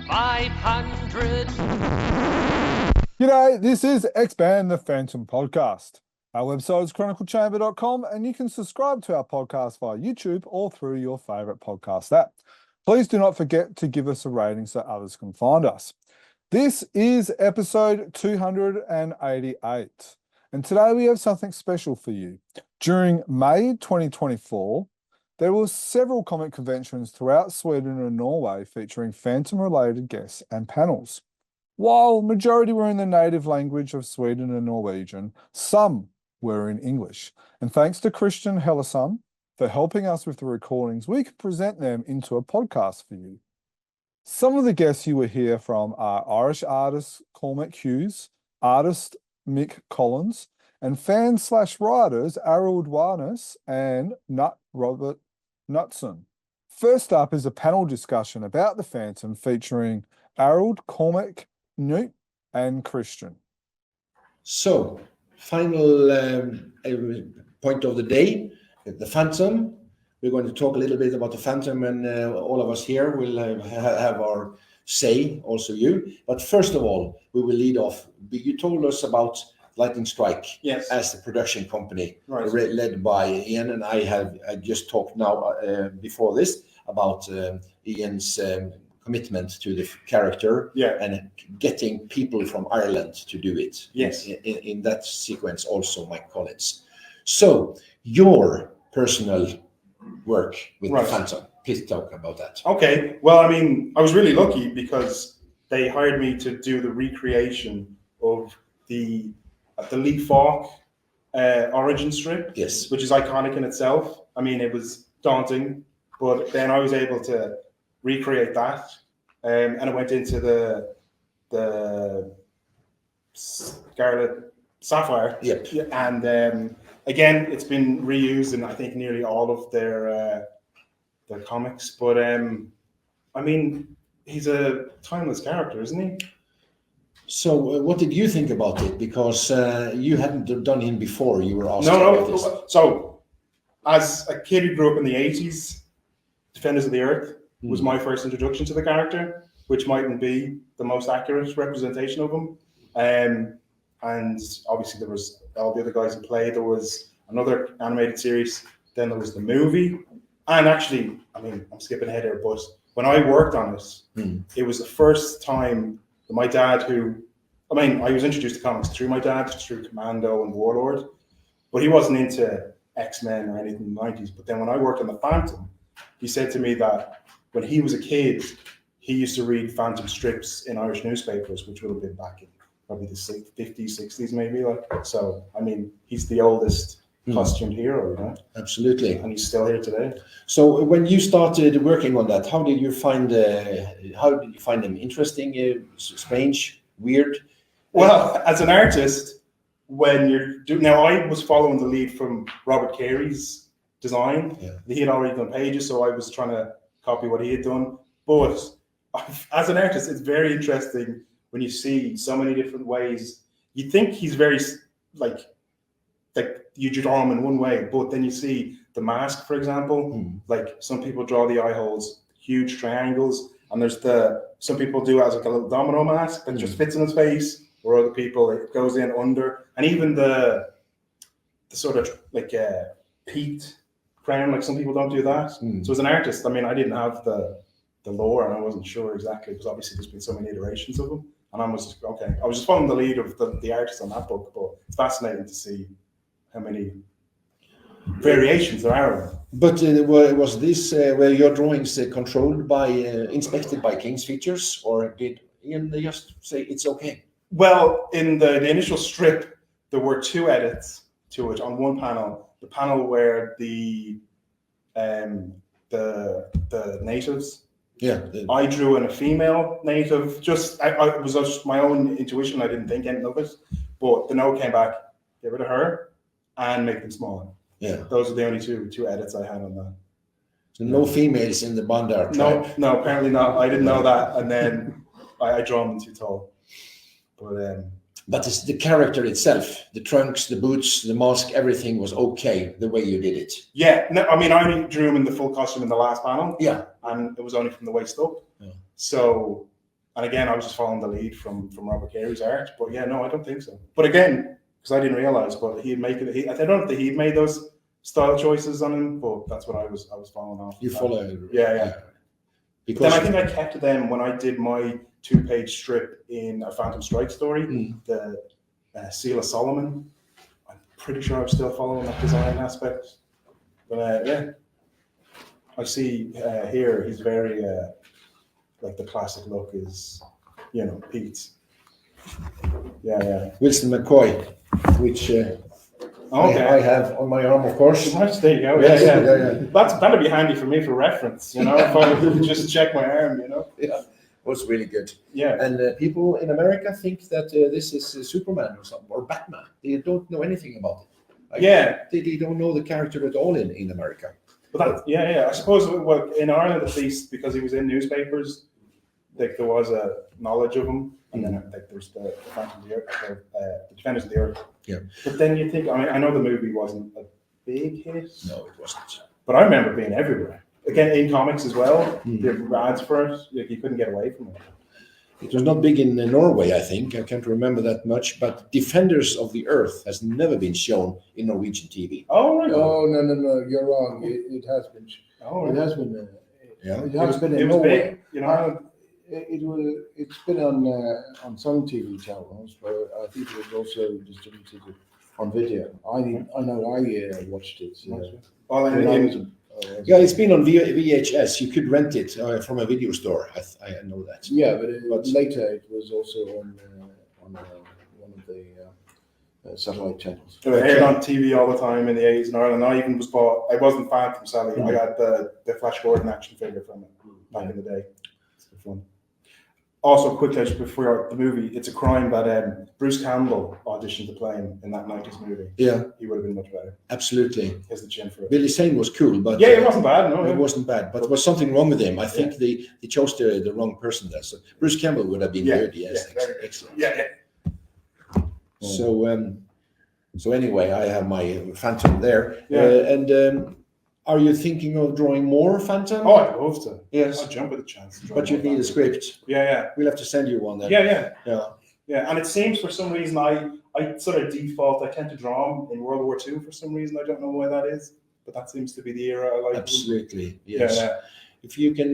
500. G'day, this is Expand the Phantom podcast. Our website is chroniclechamber.com and you can subscribe to our podcast via YouTube or through your favourite podcast app. Please do not forget to give us a rating so others can find us. This is episode 288 and today we have something special for you. During May 2024, there were several comic conventions throughout Sweden and Norway featuring Phantom-related guests and panels. While majority were in the native language of Sweden and Norwegian, some were in English. And thanks to Kristian Hellesund for helping us with the recordings, we could present them into a podcast for you. Some of the guests you will hear from are Irish artist Cormac Hughes, artist Mick Collins, and fan/writers Arild Wærness and Knutsen. First up is a panel discussion about the Phantom featuring Arild, Cormac, Knut and Kristian. So, final point of the day, the Phantom. We're going to talk a little bit about the Phantom and all of us here will have our say, also you. But first of all, we will lead off. You told us about Lightning Strike, yes, as the production company, right, led by Ian, and I just talked now before this about Ian's commitment to the character, and getting people from Ireland to do it. Yes, in that sequence also Mike Collins. So your personal work with the Phantom, please talk about that. Okay, well, I mean, I was really lucky because they hired me to do the recreation of the Lee Falk origin strip, yes, which is iconic in itself. I mean, it was daunting, but then I was able to recreate that, and it went into the Scarlet Sapphire. Yep. And again, it's been reused in I think nearly all of their comics. But I mean, he's a timeless character, isn't he? So, what did you think about it? Because you hadn't done him before. You were asked. No. So, as a kid who grew up in the '80s, Defenders of the Earth was my first introduction to the character, which mightn't be the most accurate representation of him. And obviously there was all the other guys who played. There was another animated series. Then there was the movie. And actually, I mean, I'm skipping ahead here, but when I worked on it, it was the first time that my dad, I was introduced to comics through my dad, through Commando and Warlord, but he wasn't into X-Men or anything in the 90s. But then when I worked on the Phantom, he said to me that when he was a kid, he used to read Phantom strips in Irish newspapers, which would have been back in probably the 50s, 60s maybe. So, I mean, he's the oldest costumed hero, you know? Absolutely. And he's still here today. So when you started working on that, how did you find them interesting, strange, weird? Well, as an artist, when you're doing... Now, I was following the lead from Robert Carey's design. Yeah. He had already done pages, so I was trying to copy what he had done. But as an artist, it's very interesting when you see so many different ways. You think he's very, like you draw him in one way, but then you see the mask, for example, like some people draw the eye holes, huge triangles, and there's some people do it as like a little domino mask that just fits in his face, or other people, it goes in under, and even the sort of like peaked crown, like some people don't do that. So as an artist, I mean, I didn't have the lore, and I wasn't sure exactly, because obviously there's been so many iterations of them, and I was just following the lead of the artist on that book. But it's fascinating to see how many variations there are. But was this were your drawings controlled by inspected by King's Features, or did Ian just say it's okay? Well, in the initial strip, there were two edits to it on one panel. The panel where the natives. Yeah. I drew in a female native. It was just my own intuition. I didn't think anything of it. But the note came back, get rid of her and make them smaller. Yeah. Those are the only two edits I had on that. So no females in the Bandar tribe? No, apparently not. I didn't know that. And then I draw them too tall. But it's the character itself, the trunks, the boots, the mask, everything was okay the way you did it. Yeah, no, I mean, I only drew him in the full costume in the last panel. Yeah. And it was only from the waist up. Yeah. So And again, I was just following the lead from Robert Carey's art. But yeah, no, I don't think so. But again, because I didn't realize, but he'd make it. I don't know if he'd made those style choices on him, but that's what I was following off. You follow, yeah. Because then I think I kept them when I did my 2-page strip in a Phantom Strike story, the Seal of Solomon. I'm pretty sure I'm still following that design aspect. But yeah, I see here he's very like the classic look is, Pete's. Yeah. Wilson McCoy, which I have on my arm, of course. There you go. Yes, Yeah. That'd be handy for me for reference, if I could just check my arm, Yeah, was really good. Yeah. And people in America think that this is Superman or something, or Batman. They don't know anything about it. They don't know the character at all in America. But I suppose, well, in Ireland at least, because he was in newspapers, like there was a knowledge of him, and then like there's the Phantom of the Earth, the Defenders of the Earth. Yeah. But then you think, I know the movie wasn't a big hit. No, it wasn't. But I remember being everywhere. Again, in comics as well, the ads for it, like you couldn't get away from it. It was not big in Norway, I think. I can't remember that much. But Defenders of the Earth has never been shown in Norwegian TV. Oh, right. Oh, no, you're wrong. It has been. Oh, it has been. Yeah. It has been it in was Norway. big, It's been on some TV channels, but I think it was also distributed on video. I know I watched it. Yeah, it's been on VHS. You could rent it from a video store. I know that. Yeah, but later it was also on one of the satellite channels. It was aired on TV all the time in the 80s in Ireland. I even I wasn't Phantom Sally. I got the Flash Gordon action figure from it back in the day. It's fun. Also, quickly, just before the movie, it's a crime that Bruce Campbell auditioned to play him in that 90s movie. Yeah. He would have been much better. Absolutely. Here's the chin for it. Billy Zane was cool, but... Yeah, it wasn't bad, no. It wasn't bad, but there was something wrong with him. I think they chose the wrong person there. So Bruce Campbell would have been good, yes. Excellent. Yeah. So anyway, I have my Phantom there. Yeah. Are you thinking of drawing more Phantom? Oh, I'd love to. Yes. I'd jump at the chance. But you need a script. Yeah. We'll have to send you one then. Yeah, and it seems for some reason I sort of default, I tend to draw them in World War II for some reason. I don't know why that is, but that seems to be the era I like. Absolutely, yes. Yeah. If you can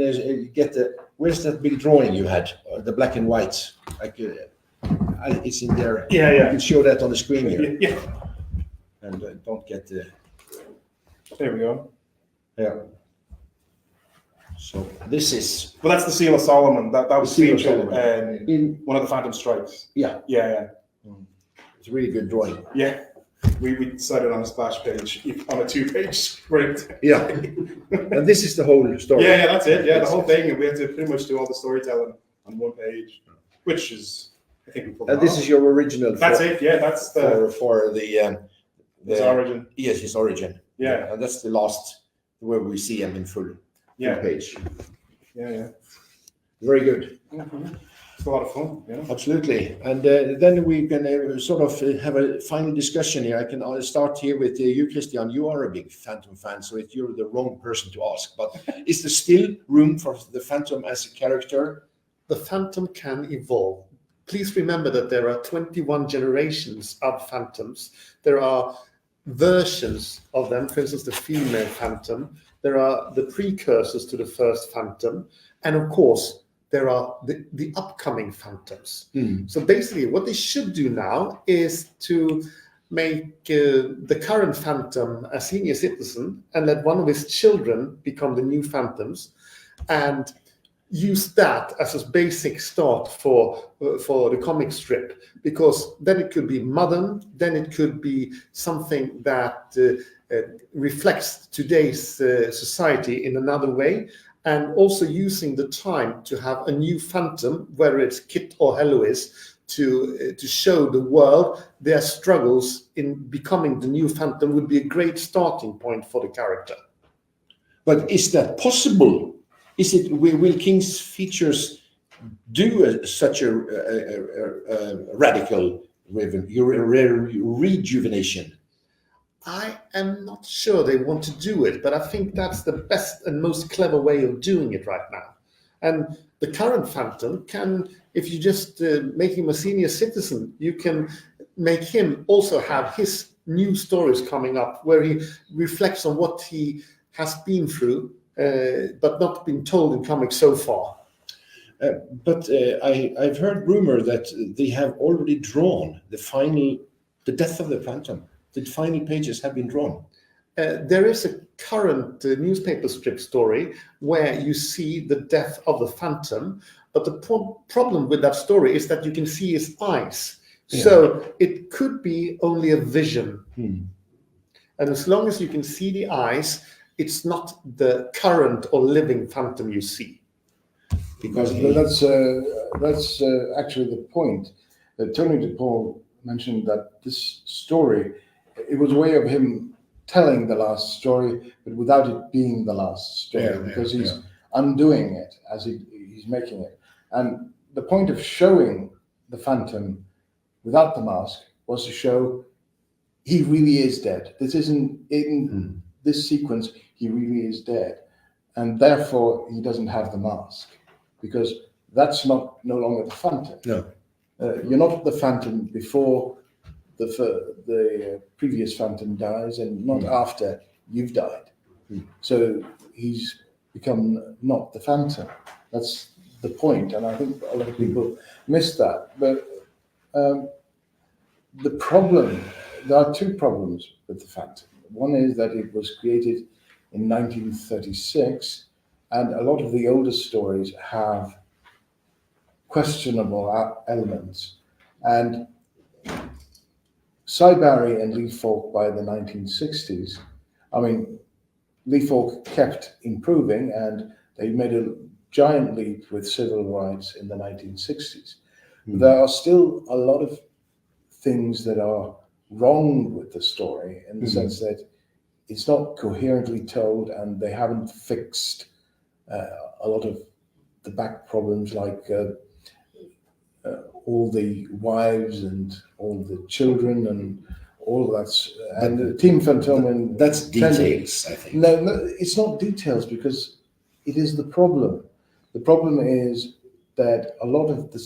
get where's that big drawing you had? The black and white. It's in there. Yeah. You can show that on the screen here. Yeah. And don't get the... There we go. Yeah. So this is... Well, that's the Seal of Solomon. That was featured in one of the Phantom Strikes. Yeah. It's a really good drawing. Yeah. We decided on a splash page, on a 2-page script. Yeah. And this is the whole story. Yeah, that's it. Yeah, the whole thing. We had to pretty much do all the storytelling on one page, which is, I think... And this is your original. That's it. Yeah, that's the... For his origin. Yes, his origin. Yeah. And that's the last where we see him in full page. Yeah. Very good. Mm-hmm. It's a lot of fun. Yeah. Absolutely. And then we can sort of have a final discussion here. I'll start here with you, Kristian. You are a big Phantom fan, so you're the wrong person to ask. But is there still room for the Phantom as a character? The Phantom can evolve. Please remember that there are 21 generations of Phantoms. There are versions of them, for instance, the female Phantom. There are the precursors to the first Phantom. And of course, there are the upcoming Phantoms. So basically, what they should do now is to make the current Phantom a senior citizen and let one of his children become the new Phantoms, and use that as a basic start for the comic strip, because then it could be modern, then it could be something that reflects today's society in another way, and also using the time to have a new Phantom, whether it's Kit or Heloise, to show the world their struggles in becoming the new Phantom would be a great starting point for the character. But is that possible? Will King's features do such a radical rejuvenation? I am not sure they want to do it, but I think that's the best and most clever way of doing it right now. And the current Phantom can, if you just make him a senior citizen, you can make him also have his new stories coming up where he reflects on what he has been through, but not been told in comics so far. But I've heard rumor that they have already drawn the death of the Phantom. The final pages have been drawn. There is a current newspaper strip story where you see the death of the Phantom, but the problem with that story is that you can see his eyes. Yeah. So it could be only a vision. And as long as you can see the eyes, it's not the current or living Phantom you see. Because that's actually the point. Tony DePaul mentioned that this story, it was a way of him telling the last story, but without it being the last story, because he's undoing it as he's making it. And the point of showing the Phantom without the mask was to show he really is dead. This isn't in this sequence, he really is dead. And therefore he doesn't have the mask, because that's no longer the Phantom. No. You're not the Phantom before the previous Phantom dies, and not after you've died. So he's become not the Phantom. That's the point, and I think a lot of people miss that. But the problem, there are two problems with the Phantom. One is that it was created in 1936, and a lot of the older stories have questionable elements. And Cy Barry and Lee Falk by the 1960s, I mean, Lee Falk kept improving, and they made a giant leap with civil rights in the 1960s. There are still a lot of things that are wrong with the story, in the sense that it's not coherently told, and they haven't fixed a lot of the back problems, like all the wives and all the children and all of that. And Team Phantom, and that's details, I think. No, it's not details, because it is the problem. The problem is that a lot of the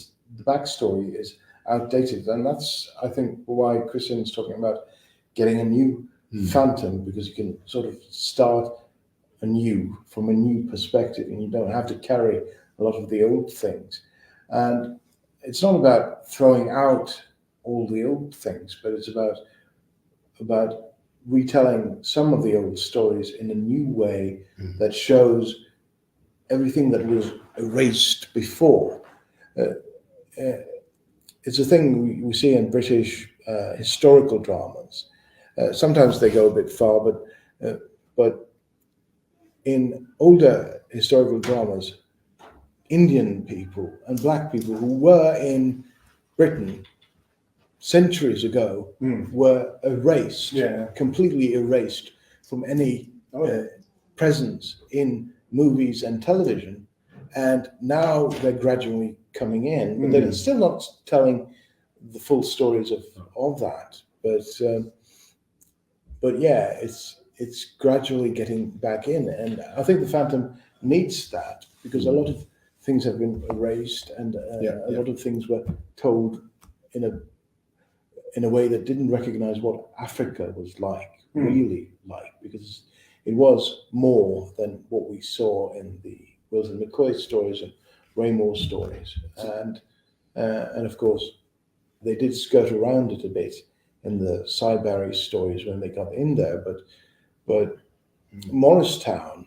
backstory is outdated, and that's, I think, why Kristian is talking about getting a new Phantom, because you can sort of start anew from a new perspective, and you don't have to carry a lot of the old things. And it's not about throwing out all the old things, but it's about retelling some of the old stories in a new way that shows everything that was erased before. It's a thing we see in British historical dramas. Sometimes they go a bit far, but in older historical dramas, Indian people and black people who were in Britain centuries ago were erased, completely erased from any presence in movies and television. And now they're gradually coming in, but they're still not telling the full stories of that. But yeah, it's gradually getting back in, and I think the Phantom needs that, because a lot of things have been erased, and a lot of things were told in a way that didn't recognize what Africa was like, really like, because it was more than what we saw in the Wilson McCoy stories and Raymore stories, and of course they did skirt around it a bit in the Cy Barry stories when they got in there, but Morristown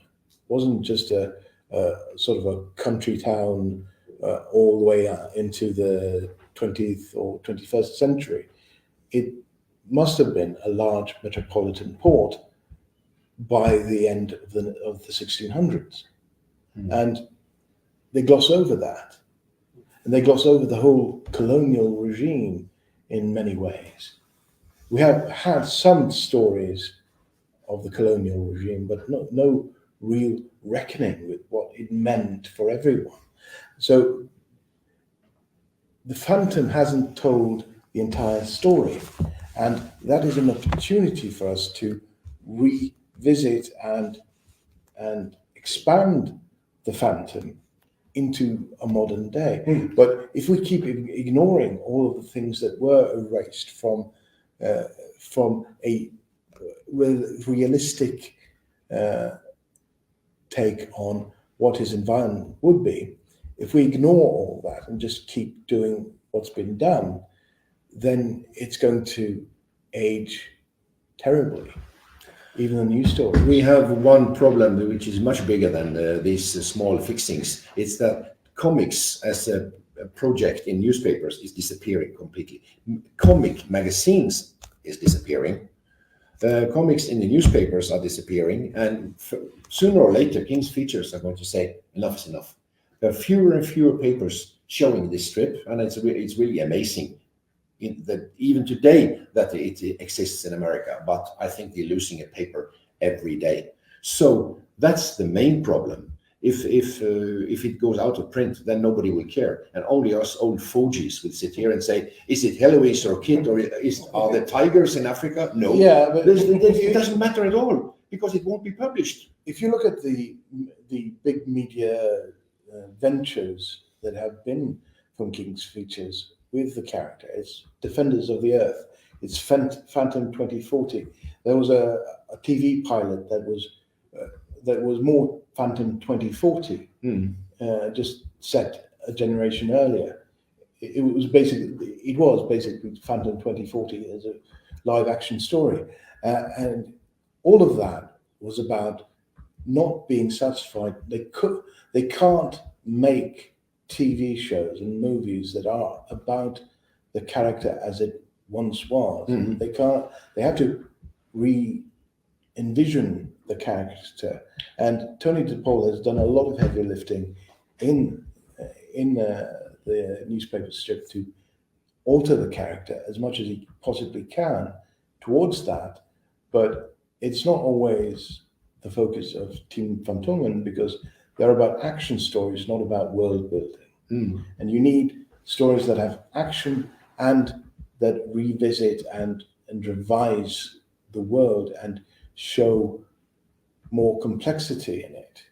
wasn't just a sort of a country town all the way into the 20th or 21st century. It must have been a large metropolitan port by the end of the 1600s. And they gloss over that. And they gloss over the whole colonial regime in many ways. We have had some stories of the colonial regime, but no real reckoning with what it meant for everyone. So the Phantom hasn't told the entire story, and that is an opportunity for us to revisit and expand the Phantom into a modern day. But if we keep ignoring all of the things that were erased from a realistic take on what his environment would be, if we ignore all that and just keep doing what's been done, then it's going to age terribly. Even the news story. We have one problem which is much bigger than these small fixings. It's that comics as a project in newspapers is disappearing completely. Comic magazines is disappearing. Comics in the newspapers are disappearing, and sooner or later, King's Features are going to say enough is enough. There are fewer and fewer papers showing this strip, and it's really amazing. Even today that it exists in America, but I think they're losing a paper every day. So that's the main problem. If it goes out of print, then nobody will care, and only us old fogies will sit here and say, "Is it Heloise or Kit, or are there tigers in Africa?" No, yeah, but it doesn't matter at all because it won't be published. If you look at the big media ventures that have been from King's Features with the character, it's Defenders of the Earth, it's Phantom 2040. There was a TV pilot that was more Phantom 2040, just set a generation earlier. It was basically Phantom 2040 as a live action story, and all of that was about not being satisfied. They can't make TV shows and movies that are about the character as it once was. They have to re-envision the character, and Tony DePaul has done a lot of heavy lifting in the newspaper strip to alter the character as much as he possibly can towards that, but it's not always the focus of Team Fantomen, because they're about action stories, not about world building. And you need stories that have action and that revisit and revise the world and show more complexity in it.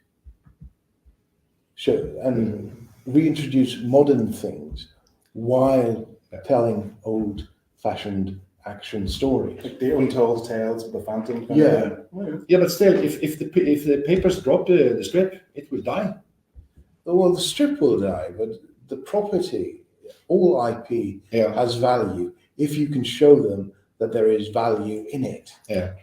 And reintroduce modern things while telling old-fashioned action stories. Like the untold tales of the Phantom. Yeah, but still, if the papers drop the strip, it will die. Well, the strip will die, but the property, all IP, has value if you can show them that there is value in it. Yeah.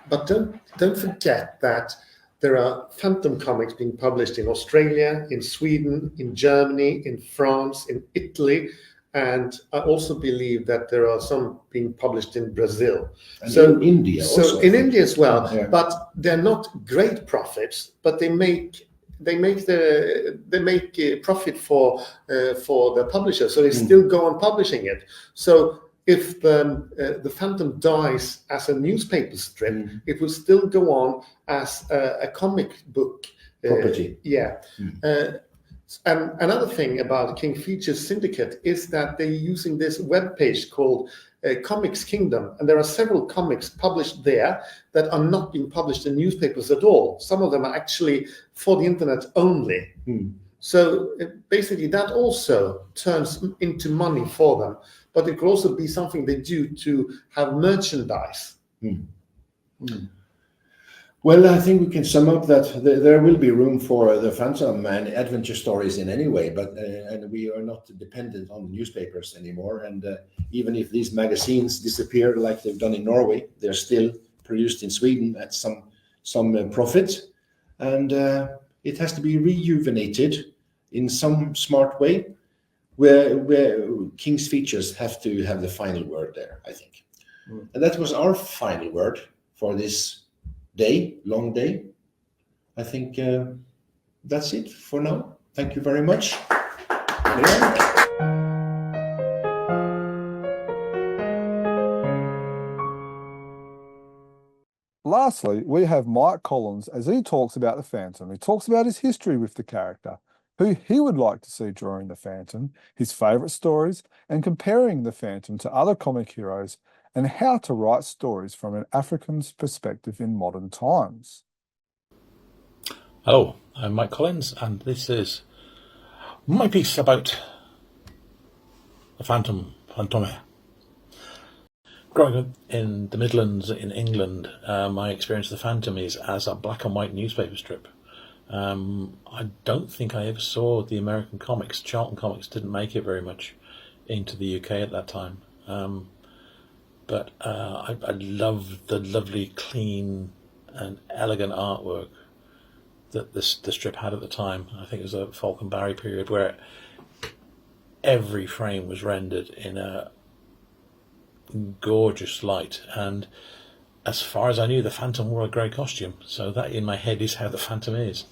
But don't forget that there are Phantom comics being published in Australia, in Sweden, in Germany, in France, in Italy, and I also believe that there are some being published in Brazil. And in India also. So in India as well, Yeah. but they're not great profits, but they make profit for the publisher, so they still go on publishing it. So if the Phantom dies as a newspaper strip, it will still go on as a comic book Property. And another thing about King Features Syndicate is that they're using this webpage called Comics Kingdom, and there are several comics published there that are not being published in newspapers at all. Some of them are actually for the internet only. So basically that also turns into money for them, but it could also be something they do to have merchandise. Well, I think we can sum up that there will be room for the Phantom and adventure stories in any way, but and we are not dependent on newspapers anymore. And even if these magazines disappear, like they've done in Norway, they're still produced in Sweden at some profit, and it has to be rejuvenated in some smart way, where King's Features have to have the final word there, I think. And that was our final word for this long day. I think that's it for now. Thank you very much. Lastly, we have Mike Collins as he talks about the Phantom. He talks about his history with the character, who he would like to see drawing the Phantom, his favourite stories, and comparing the Phantom to other comic heroes, and how to write stories from an African's perspective in modern times. Hello, I'm Mike Collins, and this is My piece about the Phantome. Growing up in the Midlands in England, my experience of the Phantom is as a black and white newspaper strip. I don't think I ever saw the American comics. Charlton Comics didn't make it very much into the UK at that time. But I love the lovely, clean and elegant artwork that the strip had at the time. I think it was a Falcon Barry period where every frame was rendered in a gorgeous light, and as far as I knew, the Phantom wore a grey costume, so that in my head is how the Phantom is.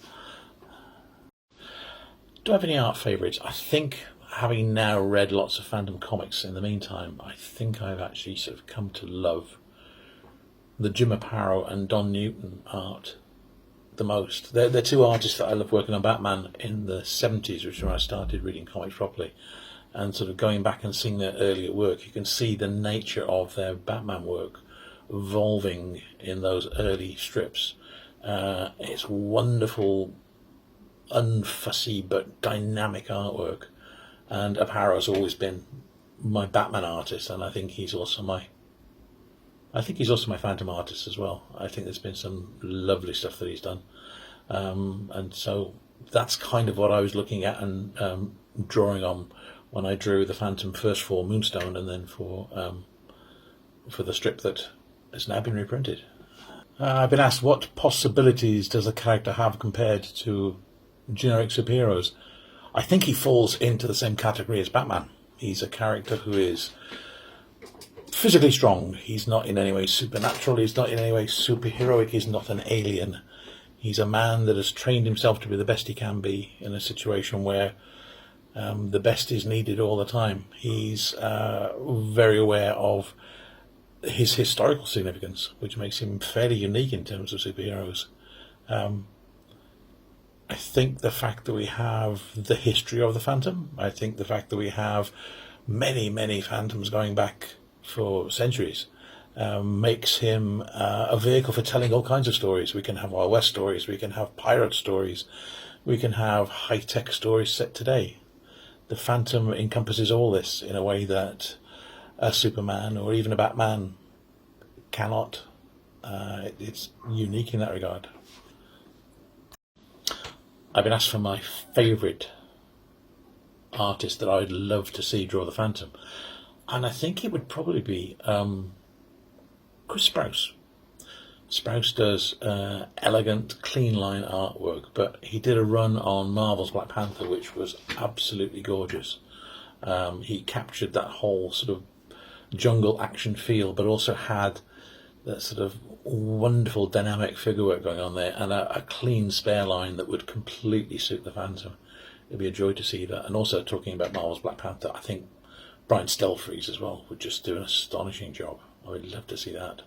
Do I have any art favourites? I think, having now read lots of Phantom comics in the meantime, I think I've actually sort of come to love the Jim Aparo and Don Newton art the most. They're two artists that I love working on Batman in the 70s, which is when I started reading comics properly. And sort of going back and seeing their earlier work, you can see the nature of their Batman work evolving in those early strips. It's wonderful, unfussy but dynamic artwork. And Aparo's always been my Batman artist, and I think he's also my Phantom artist as well. I think there's been some lovely stuff that he's done, and so that's kind of what I was looking at and drawing on when I drew the Phantom first for Moonstone and then for the strip that has now been reprinted. I've been asked what possibilities does a character have compared to generic superheroes. I think he falls into the same category as Batman. He's a character who is physically strong. He's not in any way supernatural. He's not in any way superheroic. He's not an alien. He's a man that has trained himself to be the best he can be in a situation where the best is needed all the time. He's very aware of his historical significance, which makes him fairly unique in terms of superheroes. I think the fact that we have the history of the Phantom, I think the fact that we have many, many Phantoms going back for centuries, makes him a vehicle for telling all kinds of stories. We can have Wild West stories, we can have pirate stories, we can have high-tech stories set today. The Phantom encompasses all this in a way that a Superman or even a Batman cannot. It's unique in that regard. I've been asked for my favourite artist that I'd love to see draw the Phantom, and I think it would probably be Chris Sprouse. Sprouse does elegant, clean line artwork, but he did a run on Marvel's Black Panther, which was absolutely gorgeous. He captured that whole sort of jungle action feel, but also had that sort of wonderful dynamic figure work going on there, and a clean spare line that would completely suit the Phantom. It'd be a joy to see that. And also, talking about Marvel's Black Panther, I think Brian Stelfreeze as well would just do an astonishing job. I would love to see that.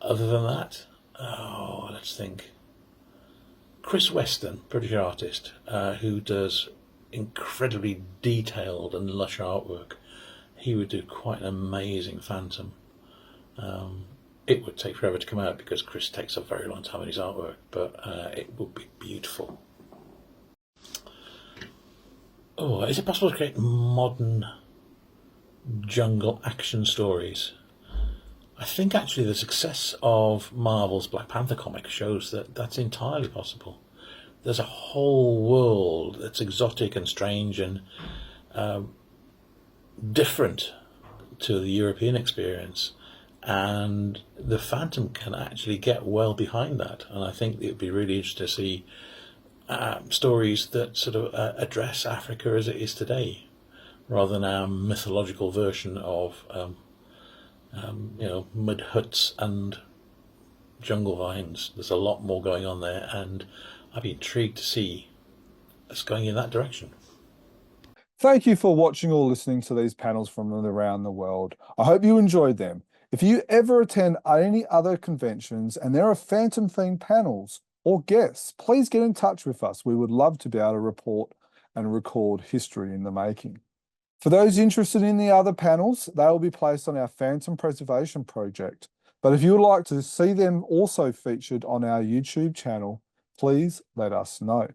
Other than that, let's think. Chris Weston, British artist, who does incredibly detailed and lush artwork. He would do quite an amazing Phantom. It would take forever to come out because Chris takes a very long time in his artwork, but it would be beautiful. Oh, is it possible to create modern jungle action stories? I think actually the success of Marvel's Black Panther comic shows that that's entirely possible. There's a whole world that's exotic and strange and different to the European experience, and the Phantom can actually get well behind that. And I think it would be really interesting to see stories that sort of address Africa as it is today, rather than our mythological version of mud huts and jungle vines. There's a lot more going on there, and I'd be intrigued to see us going in that direction. Thank you for watching or listening to these panels from around the world. I hope you enjoyed them. If you ever attend any other conventions and there are Phantom-themed panels or guests, please get in touch with us. We would love to be able to report and record history in the making. For those interested in the other panels, they will be placed on our Phantom Preservation Project. But if you would like to see them also featured on our YouTube channel, please let us know.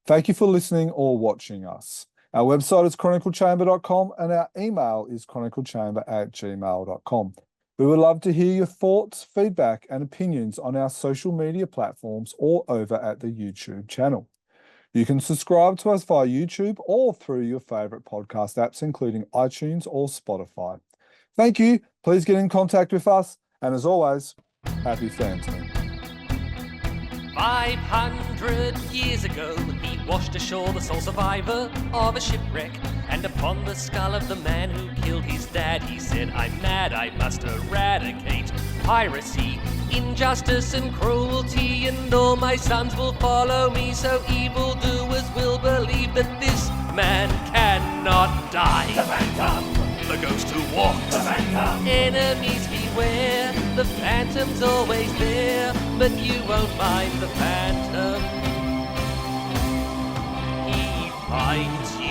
Thank you for listening or watching us. Our website is chroniclechamber.com and our email is chroniclechamber@gmail.com. We would love to hear your thoughts, feedback, and opinions on our social media platforms or over at the YouTube channel. You can subscribe to us via YouTube or through your favourite podcast apps, including iTunes or Spotify. Thank you. Please get in contact with us. And as always, happy phantom. 500 years ago, he washed ashore the sole survivor of a shipwreck. And upon the skull of the man who killed his dad, he said, "I'm mad, I must eradicate piracy, injustice and cruelty, and all my sons will follow me, so evildoers will believe that this man cannot die." The Phantom! The ghost who walks. The Phantom! Enemies beware, the Phantom's always there, but you won't mind the Phantom. He finds you